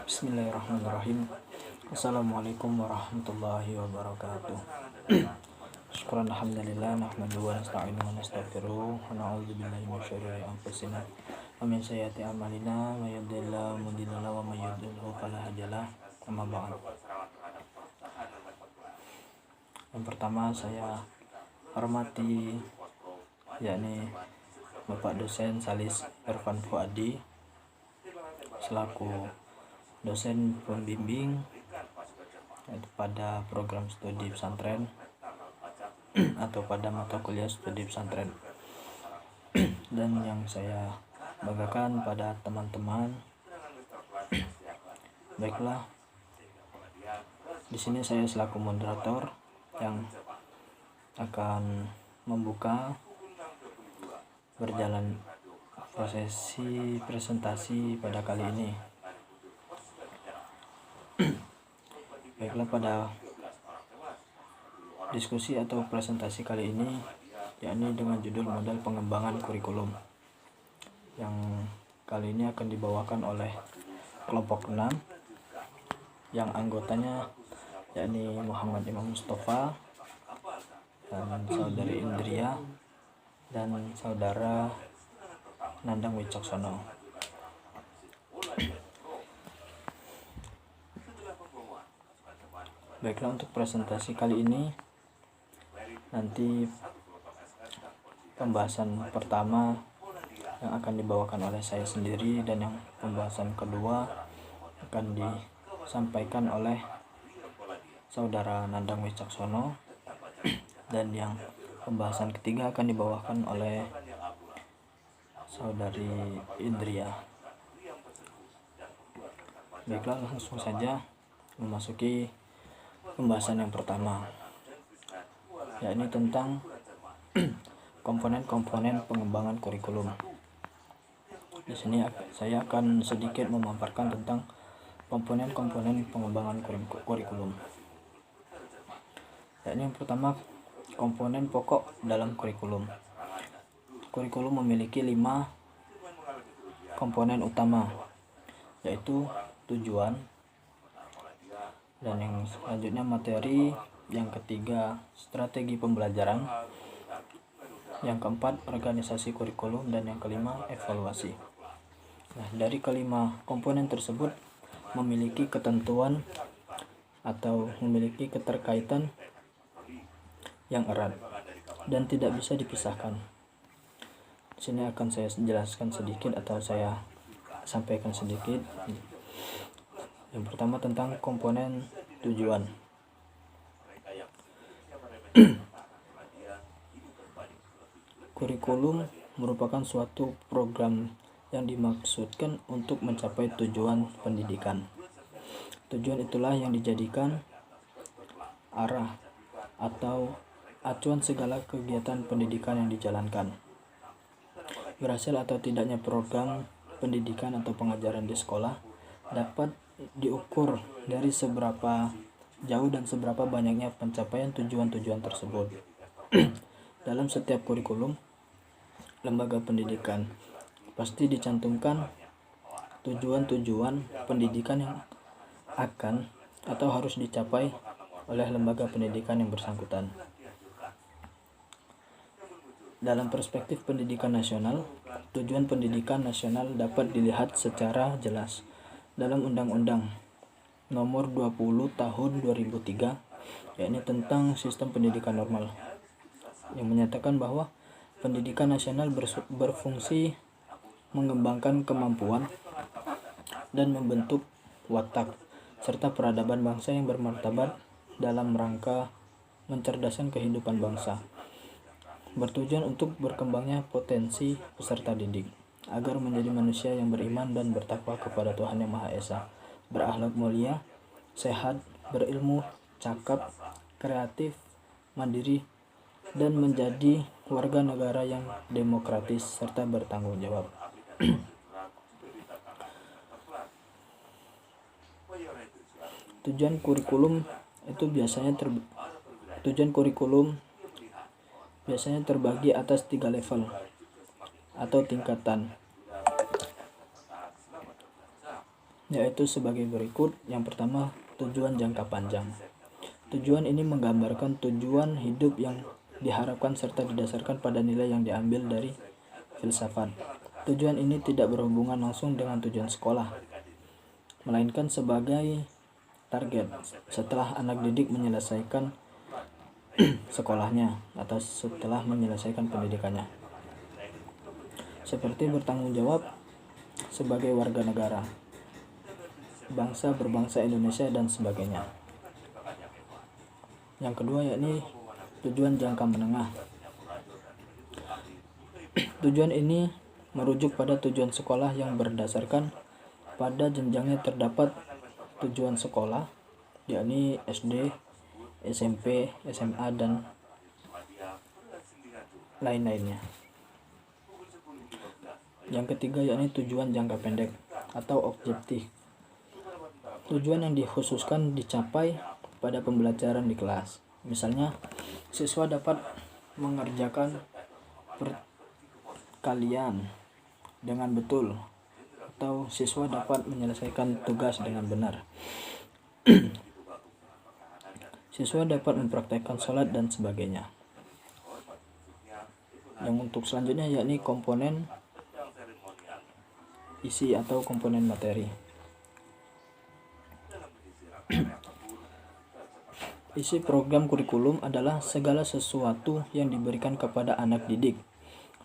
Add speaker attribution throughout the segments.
Speaker 1: Bismillahirrahmanirrahim. Assalamualaikum warahmatullahi wabarakatuh. Syukran alhamdulillah nahmaduhu wa nasta'inuhu wa nastaghfiruh wa na'udzu billahi min syururi anfusina wa min sayyiati a'malina may yahdihillahu mudilla lahu wa may yudlil fala hadiyalah. Amma ba'd. Yang pertama saya hormati yakni Bapak dosen Salis Irfan Fuadi selaku dosen pembimbing pada program studi pesantren atau pada mata kuliah studi pesantren. Dan yang saya banggakan pada teman-teman, baiklah, di sini saya selaku moderator yang akan membuka berjalan prosesi presentasi pada kali ini. Baiklah, pada diskusi atau presentasi kali ini yakni dengan judul modal pengembangan kurikulum, yang kali ini akan dibawakan oleh kelompok 6 yang anggotanya yakni Muhammad Imam Mustafa dan saudari Indria dan saudara Nandang Wicaksono. Baiklah, untuk presentasi kali ini nanti pembahasan pertama yang akan dibawakan oleh saya sendiri, dan yang pembahasan kedua akan disampaikan oleh saudara Nandang Wicaksono, dan yang pembahasan ketiga akan dibawakan oleh saudari Indria. Baiklah, langsung saja memasuki pembahasan yang pertama, yakni tentang komponen-komponen pengembangan kurikulum. Di sini saya akan sedikit memaparkan tentang komponen-komponen pengembangan kurikulum. Yakni yang pertama, komponen pokok dalam kurikulum. Kurikulum memiliki 5 komponen utama, yaitu tujuan, dan yang selanjutnya materi, yang ketiga strategi pembelajaran, yang keempat organisasi kurikulum, dan yang kelima evaluasi. Nah, dari kelima komponen tersebut memiliki ketentuan atau memiliki keterkaitan yang erat dan tidak bisa dipisahkan. Di sini akan saya jelaskan sedikit atau saya sampaikan sedikit. Yang pertama tentang komponen tujuan. Kurikulum merupakan suatu program yang dimaksudkan untuk mencapai tujuan pendidikan. Tujuan itulah yang dijadikan arah atau acuan segala kegiatan pendidikan yang dijalankan. Berhasil atau tidaknya program pendidikan atau pengajaran di sekolah dapat diukur dari seberapa jauh dan seberapa banyaknya pencapaian tujuan-tujuan tersebut. Dalam setiap kurikulum lembaga pendidikan pasti dicantumkan tujuan-tujuan pendidikan yang akan atau harus dicapai oleh lembaga pendidikan yang bersangkutan. Dalam perspektif pendidikan nasional, tujuan pendidikan nasional dapat dilihat secara jelas dalam Undang-Undang Nomor 20 Tahun 2003, yakni tentang Sistem Pendidikan Normal, yang menyatakan bahwa pendidikan nasional berfungsi mengembangkan kemampuan dan membentuk watak serta peradaban bangsa yang bermartabat dalam rangka mencerdaskan kehidupan bangsa, bertujuan untuk berkembangnya potensi peserta didik agar menjadi manusia yang beriman dan bertakwa kepada Tuhan Yang Maha Esa, berakhlak mulia, sehat, berilmu, cakap, kreatif, mandiri, dan menjadi warga negara yang demokratis serta bertanggung jawab. Tujuan kurikulum biasanya terbagi atas 3 level atau tingkatan. yaitu sebagai berikut. Yang pertama, tujuan jangka panjang. Tujuan ini menggambarkan tujuan hidup yang diharapkan serta didasarkan pada nilai yang diambil dari filsafat. Tujuan ini tidak berhubungan langsung dengan tujuan sekolah, melainkan sebagai target setelah anak didik menyelesaikan sekolahnya atau setelah menyelesaikan pendidikannya, seperti bertanggung jawab sebagai warga negara, bangsa berbangsa Indonesia, dan sebagainya. Yang kedua yakni tujuan jangka menengah. Tujuan ini merujuk pada tujuan sekolah yang berdasarkan pada jenjangnya. Terdapat tujuan sekolah yakni SD, SMP, SMA, dan lain-lainnya. Yang ketiga yakni tujuan jangka pendek atau objektif. Tujuan yang dikhususkan dicapai pada pembelajaran di kelas. Misalnya, siswa dapat mengerjakan perkalian dengan betul, atau siswa dapat menyelesaikan tugas dengan benar. Siswa dapat mempraktekkan sholat dan sebagainya. Yang untuk selanjutnya yakni komponen isi atau komponen materi. Isi program kurikulum adalah segala sesuatu yang diberikan kepada anak didik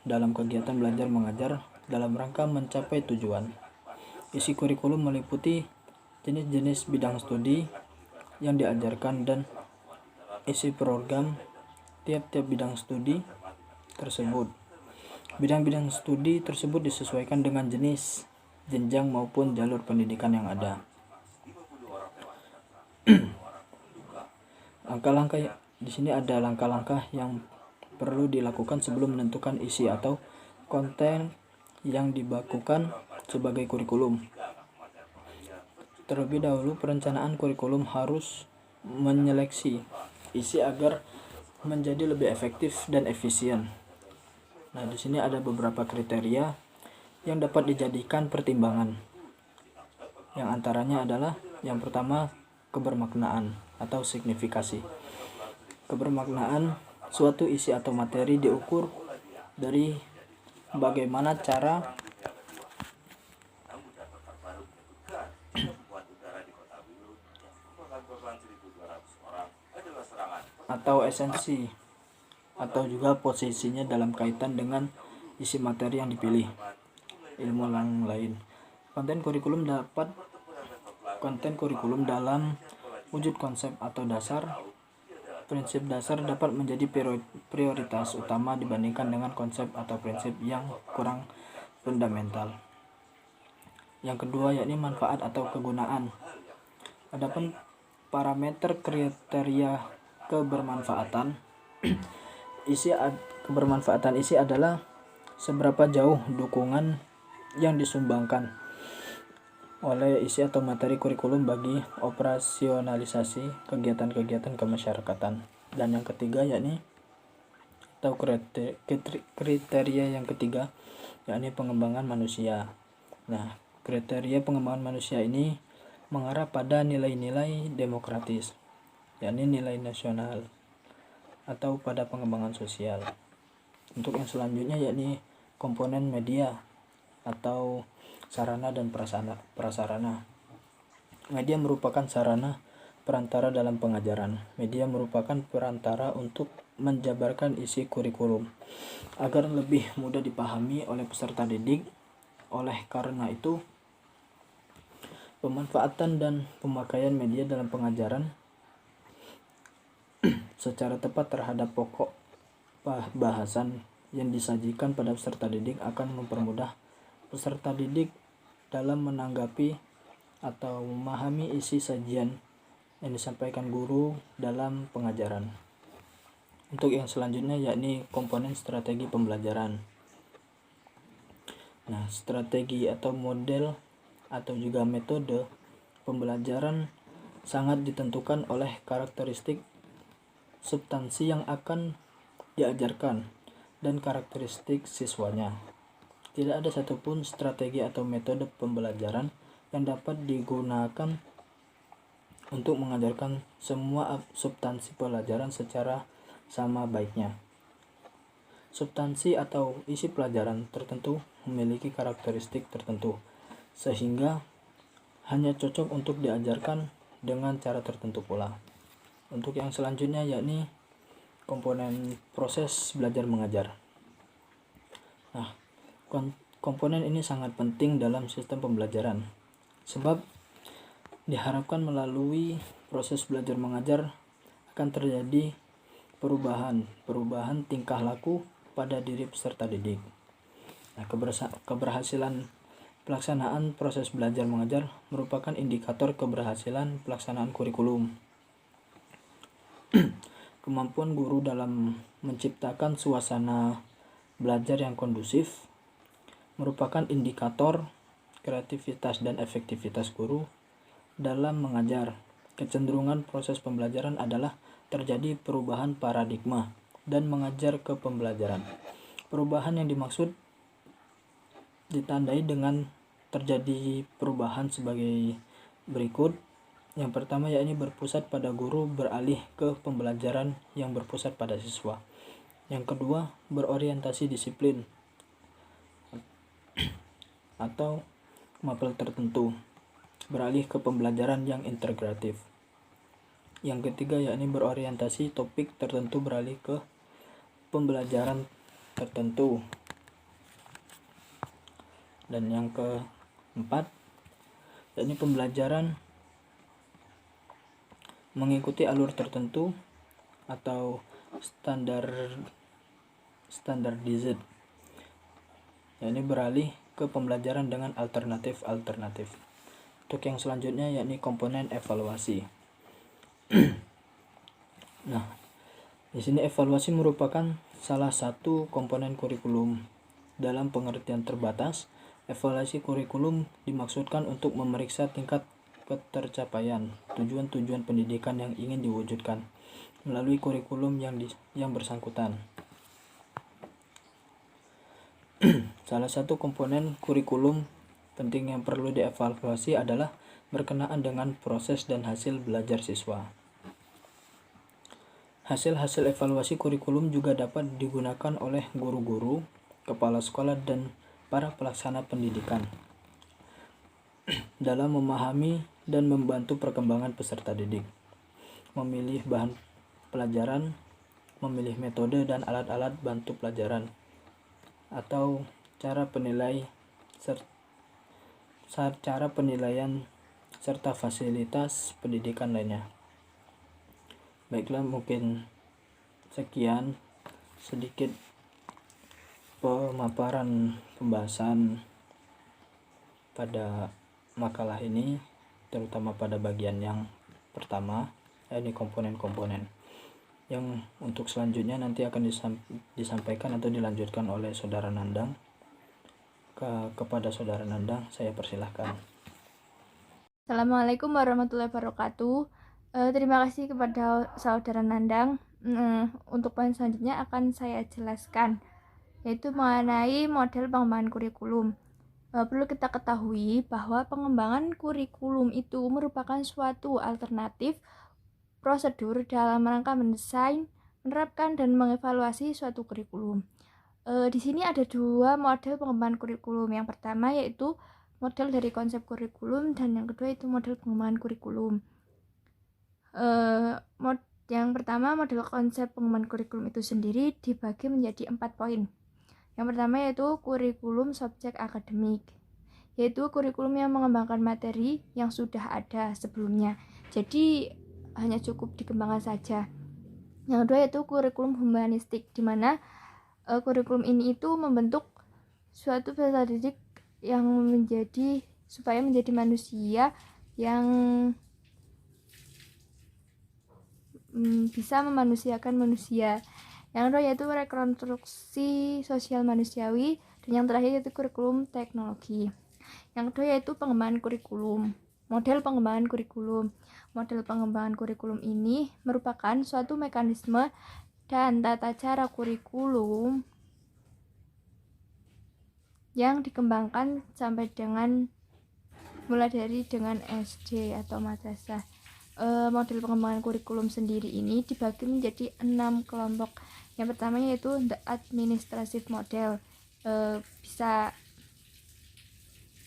Speaker 1: dalam kegiatan belajar mengajar dalam rangka mencapai tujuan. Isi kurikulum meliputi jenis-jenis bidang studi yang diajarkan dan isi program tiap-tiap bidang studi tersebut. Bidang-bidang studi tersebut disesuaikan dengan jenis, jenjang maupun jalur pendidikan yang ada. Langkah-langkah di sini ada langkah-langkah yang perlu dilakukan sebelum menentukan isi atau konten yang dibakukan sebagai kurikulum. Terlebih dahulu, perencanaan kurikulum harus menyeleksi isi agar menjadi lebih efektif dan efisien. Nah, di sini ada beberapa kriteria yang dapat dijadikan pertimbangan. Yang antaranya adalah yang pertama, kebermaknaan atau signifikasi. Kebermaknaan suatu isi atau materi diukur dari bagaimana cara atau esensi atau juga posisinya dalam kaitan dengan isi materi yang dipilih. Ilmu yang lain. Konten kurikulum dalam wujud konsep atau dasar. Prinsip dasar dapat menjadi prioritas utama dibandingkan dengan konsep atau prinsip yang kurang fundamental. Yang kedua yakni manfaat atau kegunaan. Adapun parameter kriteria kebermanfaatan kebermanfaatan isi adalah seberapa jauh dukungan yang disumbangkan oleh isi atau materi kurikulum bagi operasionalisasi kegiatan-kegiatan kemasyarakatan. Dan yang ketiga yakni atau kriteria yang ketiga yakni pengembangan manusia. Nah, kriteria pengembangan manusia ini mengarah pada nilai-nilai demokratis, yakni nilai nasional, atau pada pengembangan sosial. Untuk yang selanjutnya yakni komponen media atau sarana dan prasarana. Media merupakan sarana perantara dalam pengajaran. Media merupakan perantara untuk menjabarkan isi kurikulum agar lebih mudah dipahami oleh peserta didik. Oleh karena itu, pemanfaatan dan pemakaian media dalam pengajaran secara tepat terhadap pokok bahasan yang disajikan pada peserta didik akan mempermudah peserta didik dalam menanggapi atau memahami isi sajian yang disampaikan guru dalam pengajaran. Untuk yang selanjutnya yakni komponen strategi pembelajaran. Nah, strategi atau model atau juga metode pembelajaran sangat ditentukan oleh karakteristik substansi yang akan diajarkan dan karakteristik siswanya. Tidak ada satupun strategi atau metode pembelajaran yang dapat digunakan untuk mengajarkan semua substansi pelajaran secara sama baiknya. Substansi atau isi pelajaran tertentu memiliki karakteristik tertentu, sehingga hanya cocok untuk diajarkan dengan cara tertentu pula. Untuk yang selanjutnya yakni komponen proses belajar mengajar. Nah, komponen ini sangat penting dalam sistem pembelajaran, sebab diharapkan melalui proses belajar mengajar akan terjadi perubahan tingkah laku pada diri peserta didik. Nah, keberhasilan pelaksanaan proses belajar mengajar merupakan indikator keberhasilan pelaksanaan kurikulum. Kemampuan guru dalam menciptakan suasana belajar yang kondusif merupakan indikator kreativitas dan efektivitas guru dalam mengajar. Kecenderungan proses pembelajaran adalah terjadi perubahan paradigma dan mengajar ke pembelajaran. Perubahan yang dimaksud ditandai dengan terjadi perubahan sebagai berikut. Yang pertama yakni berpusat pada guru beralih ke pembelajaran yang berpusat pada siswa. Yang kedua, berorientasi disiplin atau mapel tertentu, beralih ke pembelajaran yang integratif. Yang ketiga yakni berorientasi topik tertentu, beralih ke pembelajaran tertentu. Dan yang keempat yakni pembelajaran mengikuti alur tertentu atau standardized, yakni beralih ke pembelajaran dengan alternatif. Untuk yang selanjutnya yakni komponen evaluasi. Nah, di sini evaluasi merupakan salah satu komponen kurikulum. Dalam pengertian terbatas, evaluasi kurikulum dimaksudkan untuk memeriksa tingkat ketercapaian tujuan-tujuan pendidikan yang ingin diwujudkan melalui kurikulum yang bersangkutan. Salah satu komponen kurikulum penting yang perlu dievaluasi adalah berkenaan dengan proses dan hasil belajar siswa. Hasil-hasil evaluasi kurikulum juga dapat digunakan oleh guru-guru, kepala sekolah, dan para pelaksana pendidikan dalam memahami dan membantu perkembangan peserta didik, memilih bahan pelajaran, memilih metode dan alat-alat bantu pelajaran, atau cara penilaian serta fasilitas pendidikan lainnya. Baiklah, mungkin sekian sedikit pemaparan pembahasan pada makalah ini, terutama pada bagian yang pertama, ini komponen-komponen. Yang untuk selanjutnya nanti akan disampaikan atau dilanjutkan oleh Saudara Nandang. Kepada Saudara Nandang, saya persilahkan.
Speaker 2: Assalamualaikum warahmatullahi wabarakatuh. Terima kasih kepada Saudara Nandang. Untuk poin selanjutnya akan saya jelaskan, yaitu mengenai model pengembangan kurikulum. Perlu kita ketahui bahwa pengembangan kurikulum itu merupakan suatu alternatif prosedur dalam rangka mendesain, menerapkan, dan mengevaluasi suatu kurikulum. Di sini ada dua model pengembangan kurikulum. Yang pertama yaitu model dari konsep kurikulum, dan yang kedua itu model pengembangan kurikulum. Yang pertama, model konsep pengembangan kurikulum itu sendiri dibagi menjadi 4 poin. Yang pertama yaitu kurikulum subjek akademik, yaitu kurikulum yang mengembangkan materi yang sudah ada sebelumnya, jadi hanya cukup dikembangkan saja. Yang kedua yaitu kurikulum humanistik, di mana kurikulum ini itu membentuk suatu peserta didik yang supaya menjadi manusia yang bisa memanusiakan manusia. Yang kedua yaitu rekonstruksi sosial manusiawi, dan yang terakhir yaitu kurikulum teknologi. Yang kedua yaitu pengembangan kurikulum. Model pengembangan kurikulum. Model pengembangan kurikulum ini merupakan suatu mekanisme dan tata cara kurikulum yang dikembangkan sampai dengan mulai dari dengan SD atau madrasah. Model pengembangan kurikulum sendiri ini dibagi menjadi 6 kelompok. Yang pertama yaitu the administrative model,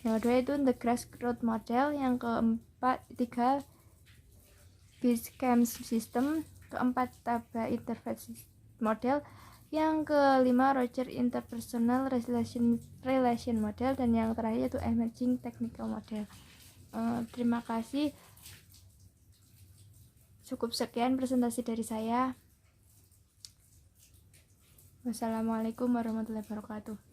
Speaker 2: yang kedua itu the grassroots model, yang ketiga Basecamp system, keempat Taba interface model, yang kelima Roger interpersonal relation model, dan yang terakhir yaitu emerging technical model. Terima kasih. Cukup sekian presentasi dari saya. Wassalamualaikum warahmatullahi wabarakatuh.